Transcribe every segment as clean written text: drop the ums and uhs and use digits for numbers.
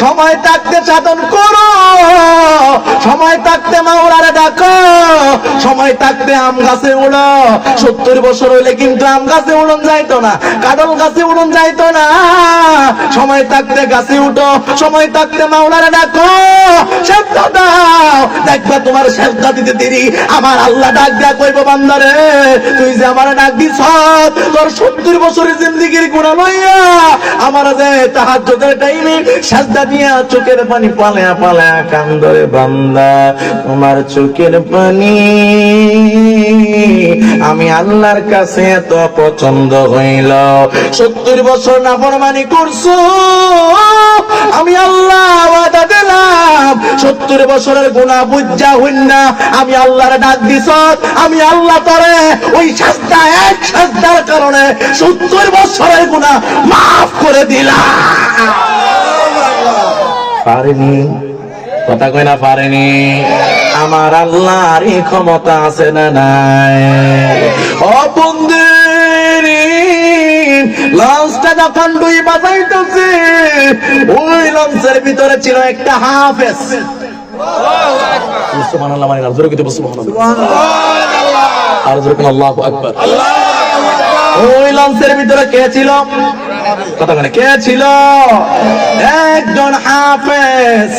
সময় থাকতে সাধন করো, সময় থাকতে মাওলারে ডাকো, সময় থাকতে আম গাছে উড়ো। 70 বছর হইলে কিন্তু আম গাছে উড়ন যাইতো না, কাঁঠাল গাছে উড়ন যাইতো না। সময় থাকতে গাছে উঠো, সময় থাকতে মাওলারে ডাকো, সেজদা দাও, দেখবা তোমার সেজদা দিতে দেরি আমার আল্লাহ ডাক দেয়া কইব, বান্দারে তুই যে আমার ডাক দিছ, তোর 70 বছরের জিন্দেগির গুনাহ লইয়া আমার যে তাহাজ্জুদের টাইমে সেজদা দিয়া চোখের পানি পালায়া পালায়া কান্দরে, বান্দা তোমার চোখের পানি আমি আল্লাহর কাছে এত পছন্দ হইল। 70 বছর নাফরমানি করছো, আমি আল্লাহ ওয়াদা দিলাম 70 বছরের গুনাহ বুঝা হইন না, আমি আল্লাহর ডাক দিছ, আমি আল্লাহ তরে ওই শাস্তা এক শাস্তার কারণে 70 বছরের গুনাহ মাফ করে দিলাম। পারেনি, কথা কই না পারেনি? আমার আল্লাহর এই ক্ষমতা আছে না নাই? ও বন্ধুরে, লঞ্চটা যখন ডুই বাজাইতেছে, ওই লঞ্চের ভিতরে ছিল একটা হাফেজ। সুবহানাল্লাহ, মানে জোরে কইতে বসো, সুবহানাল্লাহ, আর জোরে কোন আল্লাহু আকবার। ওই লঞ্চের ভিতরে কে ছিল? কথা বলে কে ছিল? একজন হাফেজ।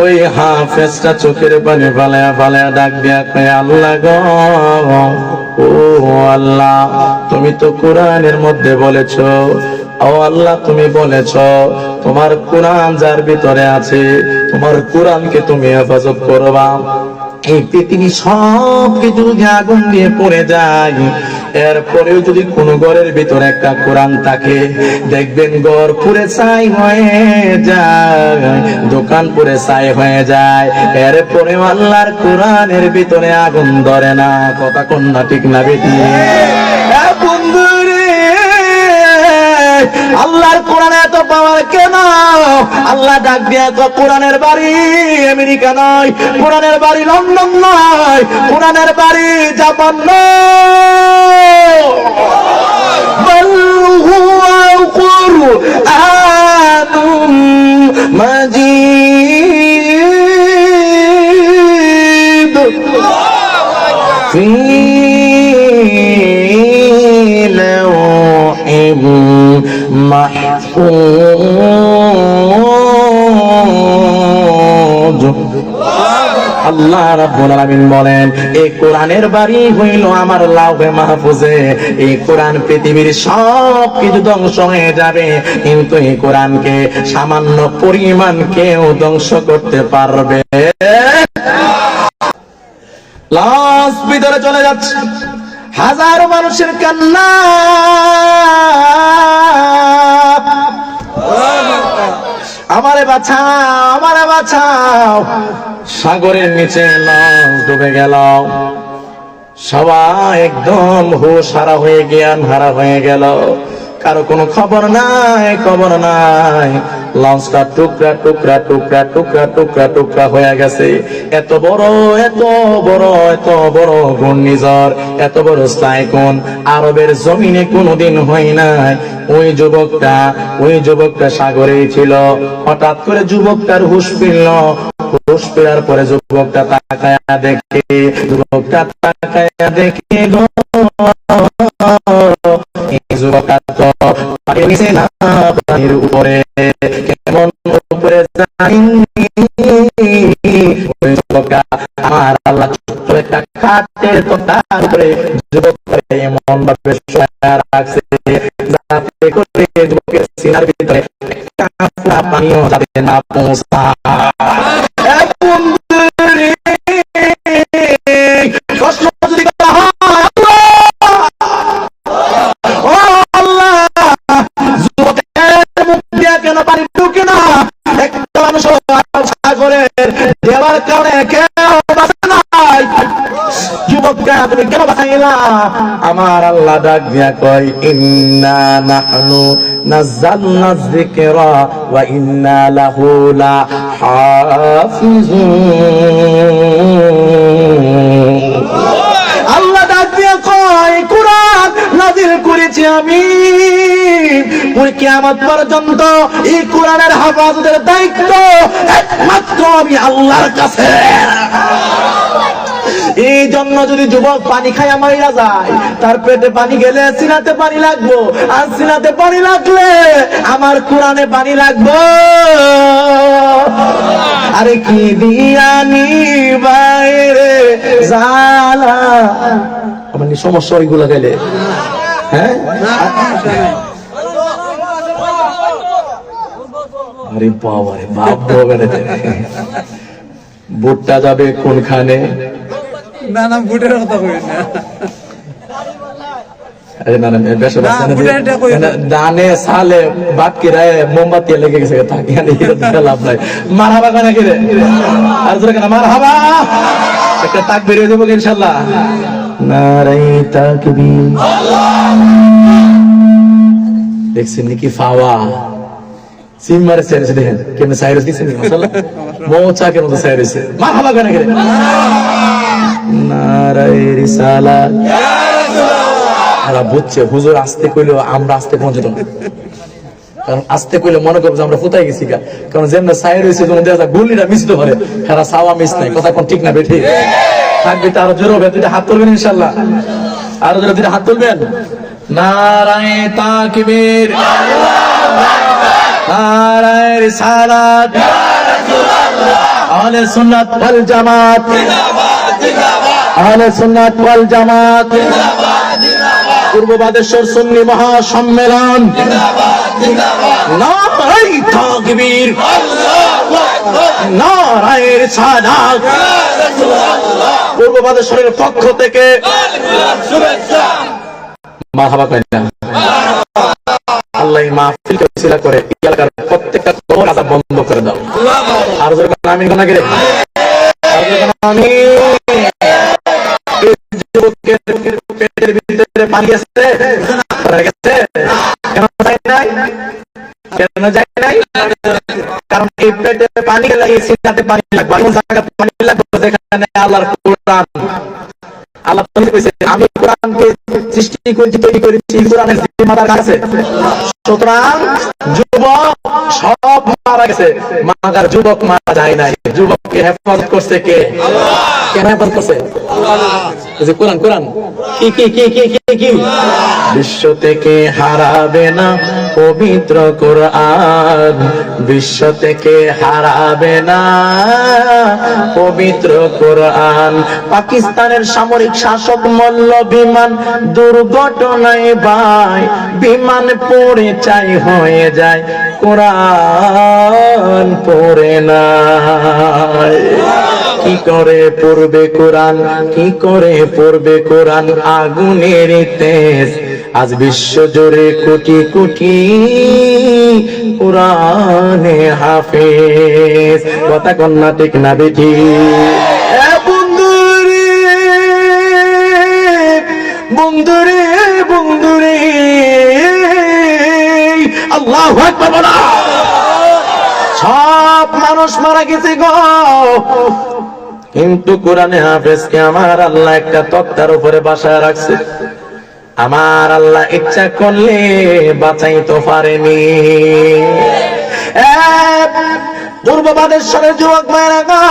ওই হাফেজটা চোখের পানি ফালায়া ফালায়া ডাক দিয়া কয়, আল্লাহ গো, ও আল্লাহ, তুমি তো কোরআনের মধ্যে বলেছো, ও আল্লাহ তুমি বলেছো তোমার কোরআন যার ভিতরে আছে, তোমার কোরআনকে তুমি হেফাজত করবা। এই পৃথিবী সব কিছু আগুন দিয়ে পড়ে যায়, এরপরেও যদি কোন ঘরের ভিতরে একটা কোরআন থাকে, দেখবেন ঘর পুরে ছাই হয়ে যায়, দোকান পুরে ছাই হয়ে যায়, এরপরে আল্লাহর কোরআনের ভিতরে আগুন ধরে না। কথা কোন না, ঠিক না বেটি? বন্ধুরে, আল্লাহর কোরআনে এত পাওয়ার কেন? আল্লাহ ডাক দিয়া তো কোরআনের বাড়ি আমেরিকা নয়, কোরআনের বাড়ি লন্ডন নয়, কোরআনের বাড়ি জাপান নয়, বল হুয়া কুরআনুম মাজিদ ফি লাওহিম মাহফুজ। আল্লাহ রাব্বুল আলামিন বলেন, এই কোরআনের বাড়ি হইল আমার লাউহে মাহফুজে। এই কোরআন পৃথিবীর সব কিছু ধ্বংস হয়ে যাবে, কিন্তু এই কোরআনকে সামান্য পরিমাণ কেউ ধ্বংস করতে পারবে। লাশ ভিতরে চলে যাচ্ছে, হাজারো মানুষের কান্না, আমারে বাঁচাও, আমারে বাঁচাও। সাগরের নিচে লঞ্চ ডুবে গেল, সবাই একদম হুঁশ হারা হয়ে, জ্ঞান হারা হয়ে গেল, কারো কোনো খবর নাই, খবর নাই। লঞ্চটা টুকরা টুকরা টুকরা টুকরা টুকরা টুকরা হয়ে গেছে। এত বড় এত বড় এত বড় ঘূর্ণিঝড়, এত বড় সাইক্লোন আরবের জমিনে কোনোদিন হয় নাই। ওই যুবকটা সাগরেই ছিল। হঠাৎ করে যুবকটার হুঁশ ফিরল। হুঁশ ফেরার পরে যুবকটা তাকায়া দেখে, যুবকটা তাকায়া দেখে গো, যুবকটা তো পানির নিচে না, পানির উপরে, কেমন উপরে যায়নি। ওই যুবকটা আমার আল্লাহ ছোট্ট একটা খাটের তোতার উপরে যুবকটা এমন ভাবে শোয়া রাখছে, যাতে করে যুবকের সিনার ভিতরে একটা পানিও যাতে না পৌঁছায়। দেওয়ার কারণে কেউ বাঁচে নাই, যুবককে তুমি কেন বাঁচাইলা? আমার আল্লাহ ডাক দিয়া কয়, ইন্না নাহনু নাযালনা যিকরা ওয়া ইন্না লাহু লাহাফিজুন। আল্লাহ ডাক দিয়া কয়, কোরআন নাযিল করে দিয়েছি আমি। ওই কিয়ামত পর্যন্ত এই কোরআনের হেফাজতের দায়িত্ব একমাত্র আমি আল্লাহর কাছে। এই জন্য যদি যুবক পানি খাইয়া মাইরা যায়, তার পেটে পানি গেলে সিনাতে পানি লাগবো, আর সিনাতে পানি লাগলে আমার কোরআনে পানি লাগবো। আরে কি দিয়ানি বাইরে জালা, আমার সমস্যা ওইগুলো গেলে, হ্যাঁ আরে বাবা রে বাপ বাবা, ভুট্টা যাবে কোনখানে? না না, বুটের কথা কই না। আরে না না, দানে সালে বাকি রায় মোমবাতি লেগে গেছে, লাভ নাই। মারহাবা কেন কি রে? আর জোরে কেন মারহাবা? একটা তাক বেরিয়ে দেবো ইনশাল্লাহ। নারাই তাকবীর। দেখছেন নাকি ফাওয়া সিমারে সাইরেছে, দেখেন কেমন সাইরেস দিচ্ছেন মাশাআল্লাহ, মৌচাকের মতো সাইরেছে। মারহাবা কেন কি রে? নারাই রিসালাত। এরা বুঝছে হুজুর আসতে কইলেও আমরা আসতে পৌঁছতো না, কারণ আসতে কইলে মনে করবো যে আমরা ফুতাই গেছি গা, কারণ যেমন সাইড হয়েছে গুলিটা মিশতে পারে, হেরা সাওয়া মিস নাই। কথা কোন ঠিক না বেঠি? থাকবে তো আরো জোর হবে। দুইটা হাত তুলবেন ইনশাল্লাহ, আরো জোরে দুইটা হাত তুলবেন। নারায়ে তাকবীর, নারায়ে রিসালাত, আহলে সুন্নাত ওয়াল জামাত, আহলে সুন্নাত ওয়াল জামাত, পূর্ব বাদেশ্বর সুন্নি মহাসম্মেলন, নারায়ে তাকবীর, নারায়ে রিসালাত। পূর্ব বাদেশ্বরের পক্ষ থেকে মারহাবা করেন না। আল্লাহ মাহফিল ওসিলা করে এলাকার প্রত্যেকটা কবর আযাব বন্ধ করে দাও। আর জোরে আমিন কোনা গেলে, আর জোরে আমিন। যুবকের পেটের ভিতরে পানি আছে, কেন যায় নাই? কেন যায় নাই? কারণ এই পেটে পানি গেলে এই সিনাতে পানি লাগবে, এমন জায়গায় পানি লাগবে যেখানে আল্লাহর কোরআন। আল্লাহ কইছে আমি কোরআনকে সৃষ্টি করেছি, তৈরি করেছি কোরআনের জিম্মাদার কাছে। সুতরাং যুবক সব মারা গেছে, মাগার যুবক মারা যায় নাই। যুবককে হেফাজত করছে কে? কেন হেফাজত করছে? আল্লাহ। কোরআন কোরআন কি কি কি কি কি কি বিশ্ব থেকে হারাবে না পবিত্র কোরআন, বিশ্ব থেকে হারাবে না পবিত্র কোরআন। পাকিস্তানের সামরিক শাসক মল্ল বিমান দুর্ঘটনায় ভাই বিমান পড়ে চাই হয়ে যায়, কোরআন পড়ে না। কি করে পড়বে কোরআন, কি করে পড়বে কোরআন? আগুনের তেজ আজ বিশ্ব জুড়ে কোটি কোটি কোরআনে হাফেজ। কথা কন্যা ঠিক না বেটি? বন্ধুরে বন্ধুরে আল্লাহু আকবার বলা। সব মানুষ মারা গেছে গো, কিন্তু কোরআনে হাফেজকে আমার আল্লাহ একটা তক্তার উপরে বাসায় রাখছে। আমার আল্লাহ ইচ্ছা করলে বাঁচাইতে পারেনি। পূর্ব বাদেশ্বরের যুবক মায়েরা গো,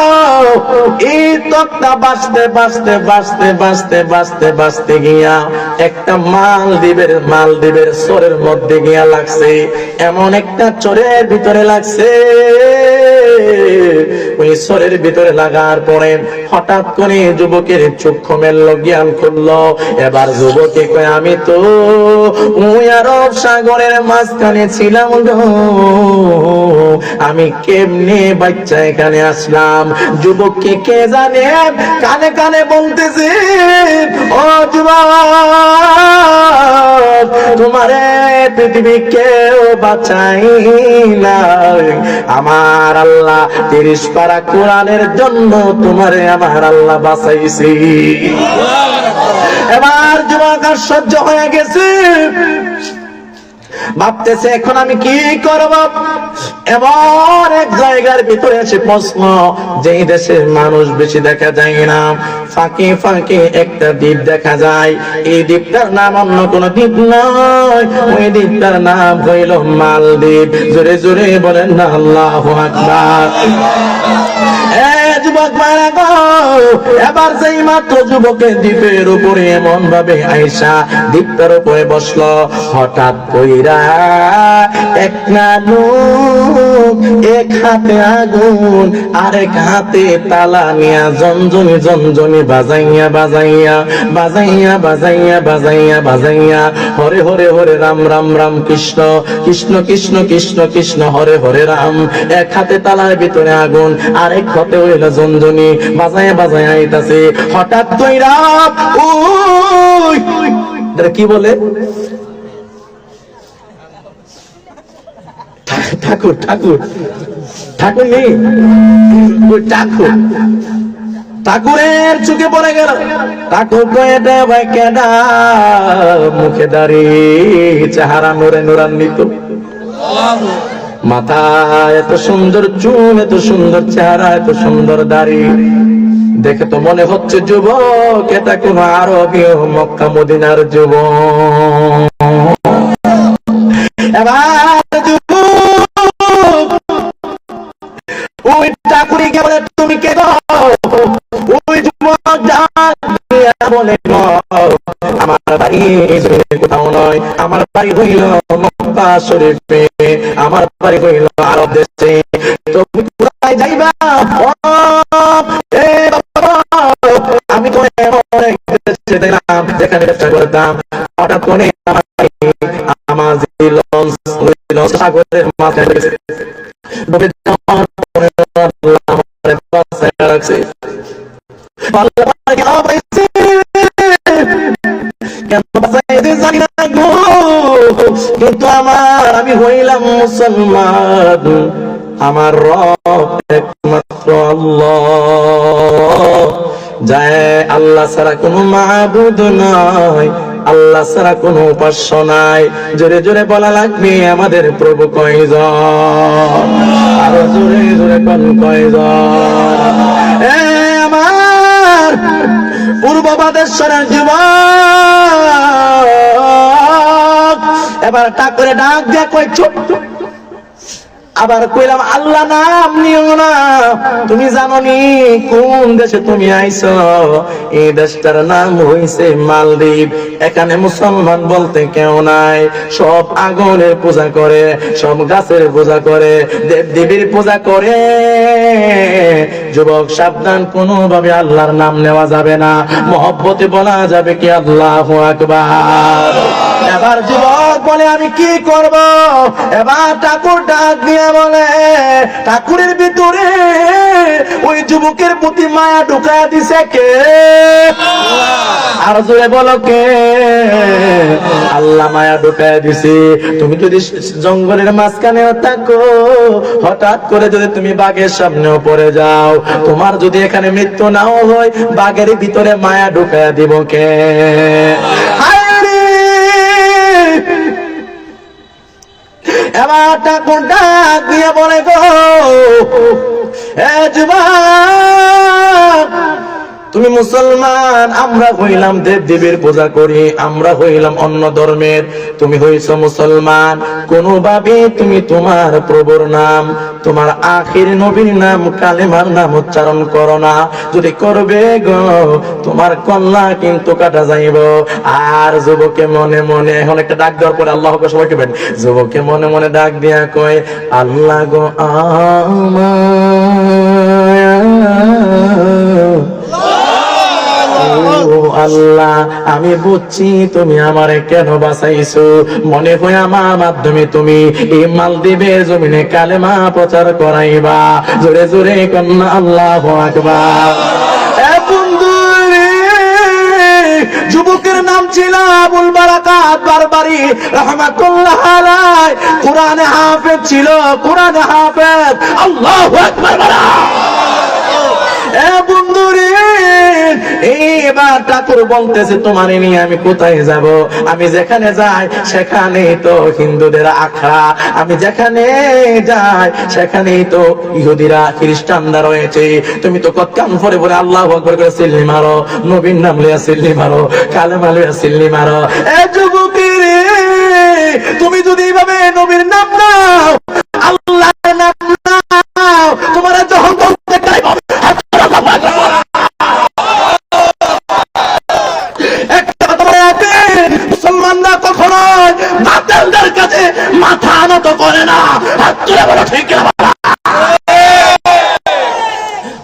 এই তক্তা বাঁচতে বাঁচতে বাঁচতে বাঁচতে বাঁচতে বাঁচতে গিয়া একটা মালদ্বীপের চরের মধ্যে গিয়া লাগছে। এমন একটা চরের ভিতরে লাগছে, ওই চরের ভিতরে লাগার পরে হঠাৎ করে যুবকের চক্ষু মেলল, জ্ঞান খুললো। এবার যুবকে কয় আমি তো ওই আরব সাগরের মাঝখানে ছিলাম গো, আমি কেমনে বাচ্চা এখানে আসলাম? যুবককে কে জানে কানে কানে বলতেছে, ও যুবক তোমারে পৃথিবী কেউ বাঁচাই নাই, আমার আল্লাহ 30 পারা কোরআনের জন্য তোমারে আমার আল্লাহ বাঁচাইছি। এবার যুবক আশ্চর্য হয়ে গেছে, ভাবতেছে এখন আমি কি করব। এমন এক জায়গার ভিতরে এসে প্রশ্ন, যেই দেশের মানুষ বেশি দেখা যায় না, ফাঁকে ফাঁকে একটা দ্বীপ দেখা যায়। এই দ্বীপটার নাম অন্য কোন দ্বীপ নয়, ওই দ্বীপটার নাম হইল মালদ্বীপ। জোরে জোরে বলেন না আল্লাহু আকবার। যুবক মারা গো, এবার সেই মাত্র যুবকের দ্বীপের উপরে এমন ভাবে আইসা দ্বীপটার উপরে বসলো, হঠাৎ কইরা এক না লোক এক হাতে আগুন আরেক হাতে তালা নিয়া জনজনি জনজনি বাজাইয়া বাজাইয়া বাজাইয়া বাজাইয়া বাজাইয়া বাজাইয়া হরে হরে হরে রাম রাম রাম কৃষ্ণ কৃষ্ণ কৃষ্ণ কৃষ্ণ কৃষ্ণ হরে হরে রাম। এক হাতে তালার ভিতরে আগুন, আরেক হাতে হইল জনজনি, বাজাইয়া বাজাইয়া আইতাছে। হঠাৎ কইরা ওই কি বলে ঠাকুর ঠাকুর ঠাকুর নেই, ওই ঠাকুর ঠাকুরের চোখে পড়ে গেল। ঠাকুর কয়েটা ভাই কেডা, মুখে দাঁড়িয়ে চেহারা নোরে নোরান্বিত, মাথা এত সুন্দর চুল, এত সুন্দর চেহারা, এত সুন্দর দাড়ি, দেখে তো মনে হচ্ছে যুবক এটা কোন আরবীয় মক্কা মদিনার যুবক। এবার ওই ঠাকুরকে বলে তুমি কে গো? ওই যুবক বলে আমার বাড়ি কোথাও নয়, আমার বাড়ি হইল মক্কা শরীফে, আমার বাড়ি হইল আরব দেশে। তুমি কোথায় যাইবা? আমি তো দেখলাম যেখানে ব্যবসা করতাম, হঠাৎ করে আমার সাগরের মাথায় রাখছে। কিন্তু আমি হইলাম মুসলমান, আমার রব একমাত্র আল্লাহ, যায় আল্লাহ ছাড়া কোনো মাবুদ নাই, আল্লাহ ছাড়া কোনো উপাস্য নাই। জোরে জোরে বলা লাগবে আমাদের প্রভু কয়জন, আরো জোরে জোরে কোন কয়জন। আমার পূর্ব বাদেশ্বরের যুবক এবার ঠাকুরে ডাক দিয়া কয় চুপ। আবার কইলাম আল্লাহ নাম নিও না, তুমি জানো নি কোন দেশে তুমি আইছো? এই দেশটার নাম হইছে মালদ্বীপ। এখানে মুসলমান বলতে কেউ নাই, সব আগুনের পূজা করে, সব গাছের পূজা করে, দেব দেবীর পূজা করে। যুবক সাবধান, কোনোভাবে আল্লাহর নাম নেওয়া যাবে না, মহব্বতে বলা যাবে কি আল্লাহু আকবার। এবার যুবক বলে আমি কি করব? এবার ঠাকুর ডাক দিয়ে বলে, ঠাকুরের ভিতরে ওই যুবকের প্রতি মায়া ঢুকায়া দিছে কে? আর জোরে বলো কে? আল্লাহ মায়া ঢুকায়া দিছে। তুমি যদি জঙ্গলের মাঝখানেও থাকো, হঠাৎ করে যদি তুমি বাঘের সামনেও পড়ে যাও, তোমার যদি এখানে মৃত্যু নাও হয়, বাঘের ভিতরে মায়া ঢুকায়া দিব কে? এবার ঠাকুর ডাক দিয়ে বলে গো, এ যুবক তুমি মুসলমান, আমরা হইলাম দেব দেবীর পূজা করি, আমরা হইলাম অন্য ধর্মের, তুমি হইছো মুসলমান, কোনোভাবে তুমি তোমার প্রভুর নাম, তোমার আখির নবীর নাম, কালেমার নাম উচ্চারণ করো না। যদি করবে গো, তোমার কন্যা কিন্তু কাটা যাইব। আর যুবকে মনে মনে, এখন একটা ডাক দেওয়ার পরে আল্লাহ সবাই কেবেন, যুবকে মনে মনে ডাক দিয়া কয়, আল্লাহ গো আল্লাহ, আমি বুঝছি তুমি আমারে কেন বাঁচাইছো, মনে হয় আমার মাধ্যমে তুমি এই মালদ্বীপের জমিনে কালেমা প্রচার করাইবা। জোরে জোরে কন্যা আল্লাহু আকবার। যুবকের নাম ছিল আবুল বারাকাত বারবারি রাহমাতুল্লাহ আলাইহি, কোরআনে হাফেজ ছিল, কোরআনে হাফেজ। আল্লাহু আকবার। এ বন্ধুরে, এইবার ঠাকুর বলতেছে তোমার নিয়ে আমি কোথায় যাব? আমি যেখানে যাই সেখানে তো হিন্দুদের আখড়া, আমি যেখানে যাই সেখানেই তো ইহুদিরা খ্রিস্টানরা রয়েছে। তুমি তো কতকান পরে পরে আল্লাহু আকবার করে সিল্লি মারো, নবীর নাম লইয়া সিল্লি মারো, কালেমা লইয়া সিল্লি মারো। এ যুবকেরে, তুমি যদি এইভাবে নবীর নাম নাও, আল্লাহর নাম নাও, তোমার জহন্নাম থেকে মুসলমানরা কখনো বাতিলদের কাছে মাথা নত করে না। হাত তুলে বলো ঠিক না?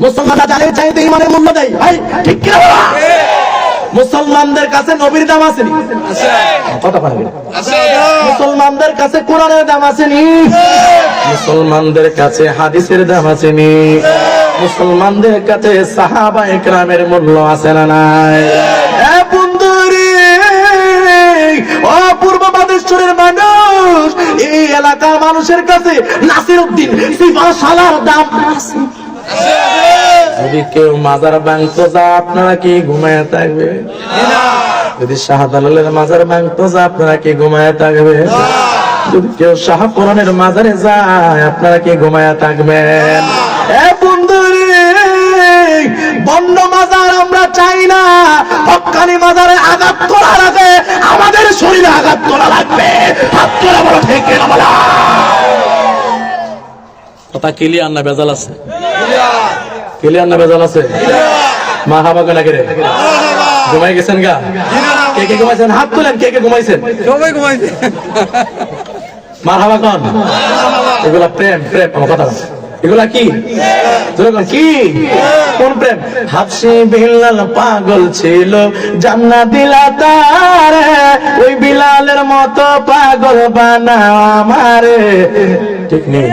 মুসলমানরা জানে চাইতে ইমানের মূল্য দেয়, ভাই ঠিক কিনা বলো? মুসলমানদের কাছে নবীর দাম আছে নি? কথা বলেন। মুসলমানদের কাছে কোরআনের দাম আছে নি? মুসলমানদের কাছে হাদিসের দাম আছে নি? মুসলমানদের কাছে সাহাবায়ে কেরামের মূল্য আছে না নাই? এ বন্ধুরে, ও পূর্ব বাদেশ্বরের মানুষ, এই এলাকার মানুষের কাছে নাসিরউদ্দিন সিপাহসালার দাম আছে। যদি কেউ মাজার ভাঙতো যা, আপনারা কি ঘুমায় থাকবে? যদি শাহজালালের মাজার ভাঙতো যা, আপনারা কি ঘুমায় থাকবে? যদি কেউ শাহপুরানের মাজারে যায়, আপনারা কি ঘুমায় থাকবেন? এ বন্ধুরে, বন্য মাজার আমরা চাই না। হক্কানি মাজারে আঘাত করার আগে আমাদের শরীরে আঘাত করা লাগবে। হাত তোলা বলো ঠিক না বলা? কথা ক্লিয়ার না বেজাল আছে? ক্লিয়ার না বেজাল আছে? মা হাবা কেনা কে রে? ঘুমাই গেছেন গা? কে কে ঘুমাইছেন? হাত তোলেন। কে কে ঘুমাইছেন? সবাই ঘুমাইছে। মা হাবা কন? এগুলা প্রেম, প্রেম। আমার কথা বল। এগুলা কি? কি কোন প্রেম? হাফসি বিলাল পাগল ছিল, জান্নাত দিলা তারে, ওই বিলালের মতো পাগল বানাও আমারে। ঠিক নেই?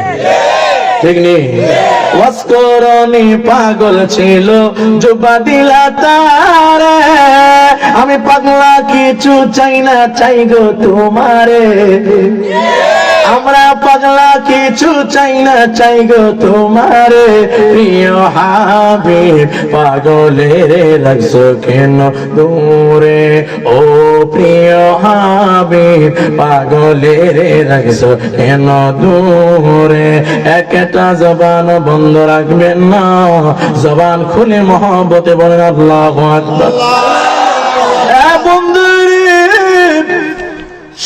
ঠিক নেই? ওয়াসকরণী পাগল ছিল, জুবা দিলা তারে, আমি পাগলা কিছু চাই না, চাই গো তোমারে। আমরা পাগলা কিছু চাই না, চাই গো তোমারে। প্রিয় হাবিব পাগলের রাখছো কেন দূরে? ও প্রিয় হাবিব পাগলের রাখছো কেন দূরে? একটা জবান বন্ধ রাখবেন না, জবান খুলে মহব্বতে বলেন আল্লাহু আকবার। এ বন্ধুরে,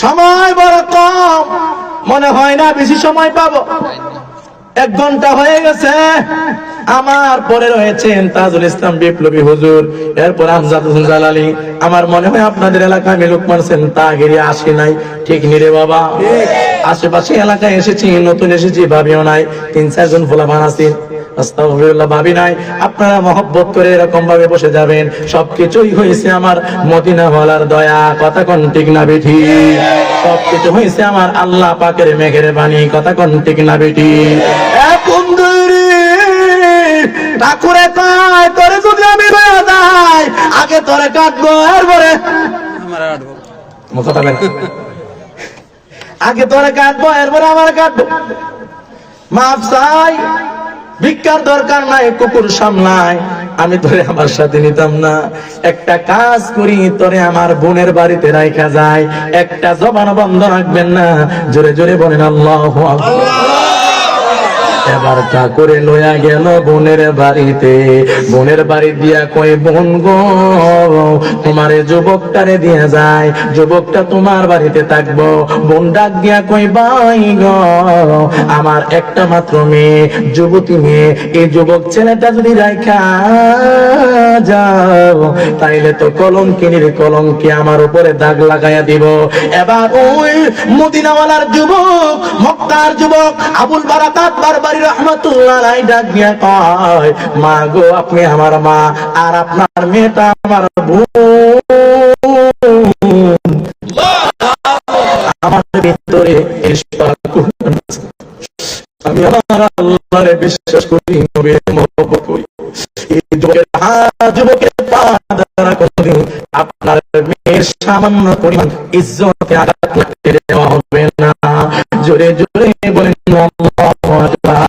সময় বড় কম, মনে হয় না বেশি সময় পাবো। 1 ঘন্টা হয়ে গেছে। আমার পরে রয়েছেন তাজুল ইসলাম বিপ্লবী হুজুর, এরপর আমজাদ হোসেন জালালি। আমার মনে হয় আপনাদের এলাকায় আমি লোকমান সেন তাগিরি আসি নাই। ঠিক নি রে বাবা? আশেপাশে এলাকায় এসেছি, নতুন এসেছি, ভাবিও নাই। 3-4 জন ফুলাবান আছি, আস্তাগফিরুল্লাহ, ভাবি নাই। আপনারা মহব্বত করে এরকম ভাবে বসে যাবেন। সবকিছুই হয়েছে আমার মদিনা ওয়ালার দয়া। কথা কোন ঠিক না বেঠি? সবকিছু হয়েছে আমার আল্লাহ পাকের মেঘের বাণী। কথা কোন ঠিক না বেঠি? এ বন্ধুরে, ঠাকুরে কয় তোরে যদি আমি লয়া যাই, আগে তোরে কাটবো, এরপরে আমার আটবো। কথা বলেন। আগে তোরে কাটবো, এরপরে আমার কাটবো। মাফ চাই, ভিক্ষার দরকার নাই, কুকুর সামলায়, আমি তোরে আমার সাথে নিতাম না। একটা কাজ করি, তোরে আমার বোনের বাড়িতে রাখা যায়। একটা জবান বন্ধ রাখবেন না। জোরে জোরে বলেন আল্লাহু আকবার। এবার ঠাকুরে লইয়া গেল বোনের বাড়িতে। বোনের বাড়ি দিয়া কই, বোন গো তোমারে যুবকটারে দিয়া যায়, যুবকটা তোমার বাড়িতে থাকবো। বোন ডাক দিয়া কই, ভাই গো আমার একটা মাত্র মেয়ে, যুবতী মেয়ে, এই যুবক ছেলেটা যদি রাইখা যাও তাইলে তো কলঙ্কিনীর কলঙ্কি আমার উপরে দাগ লাগাইয়া দিব। এবার ওই মদিনাওয়ালার যুবক, মক্কার যুবক আবুল বারাকাত বারবারি রহমাতুল্লাহ আলাইহি ডাক দিয়া কয়, মা গো আপনি আমার মা, আর আপনার মেয়েটা আমার বোন। আমার ভিতরে আমি আমার আল্লাহরে বিশ্বাস করি, নবীর মহব্বত করি। এই যুবকের পা দ্বারা কোনদিন আপনার মেয়ের সামান্য পরিমাণ ইজ্জতে আঘাত লাগতে দেওয়া হবে না। জোরে জোরে বলেন আল্লাহু আকবার।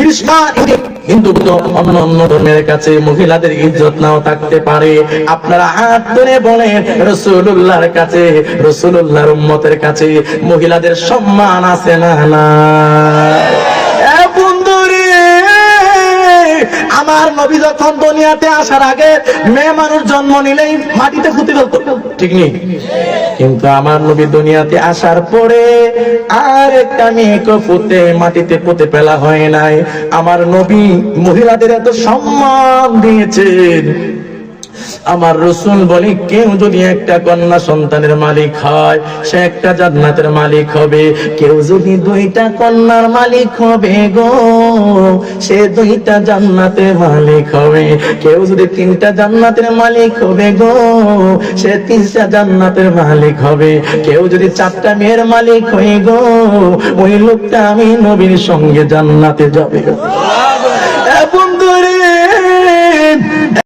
ঈর্ষা। কিন্তু অন্য অন্য ধর্মের কাছে মহিলাদের ইজ্জত নাও থাকতে পারে। আপনারা হাত ধরে বলেন রাসূলুল্লাহর কাছে, রাসূলুল্লাহর উম্মতের কাছে মহিলাদের সম্মান আছে না না? এ বন্ধুরে, আমার নবী যখন দুনিয়াতে আসার আগে মেয়ে মানুষ জন্ম নিলেই মাটিতে পুঁতে ফেলতো, ঠিক নেই? কিন্তু আমার নবী দুনিয়াতে আসার পরে আর একটা মেয়েকে মাটিতে পুঁতে ফেলা হয় নাই। আমার নবী মহিলাদের এত সম্মান দিয়েছেন। আমার রাসূল বলে, কেউ যদি একটা কন্যা সন্তানের মালিক হয় সে একটা জান্নাতের মালিক হবে। কেউ যদি দুইটা কন্যার মালিক হবে গো, সে দুইটা জান্নাতের মালিক হবে। কেউ যদি তিনটা জান্নাতের মালিক হবে গো, সে তিনটা জান্নাতের মালিক হবে। কেউ যদি চারটা মেয়ের মালিক হয়ে গো, ওই লোকটা আমি নবীর সঙ্গে জান্নাতে যাবে।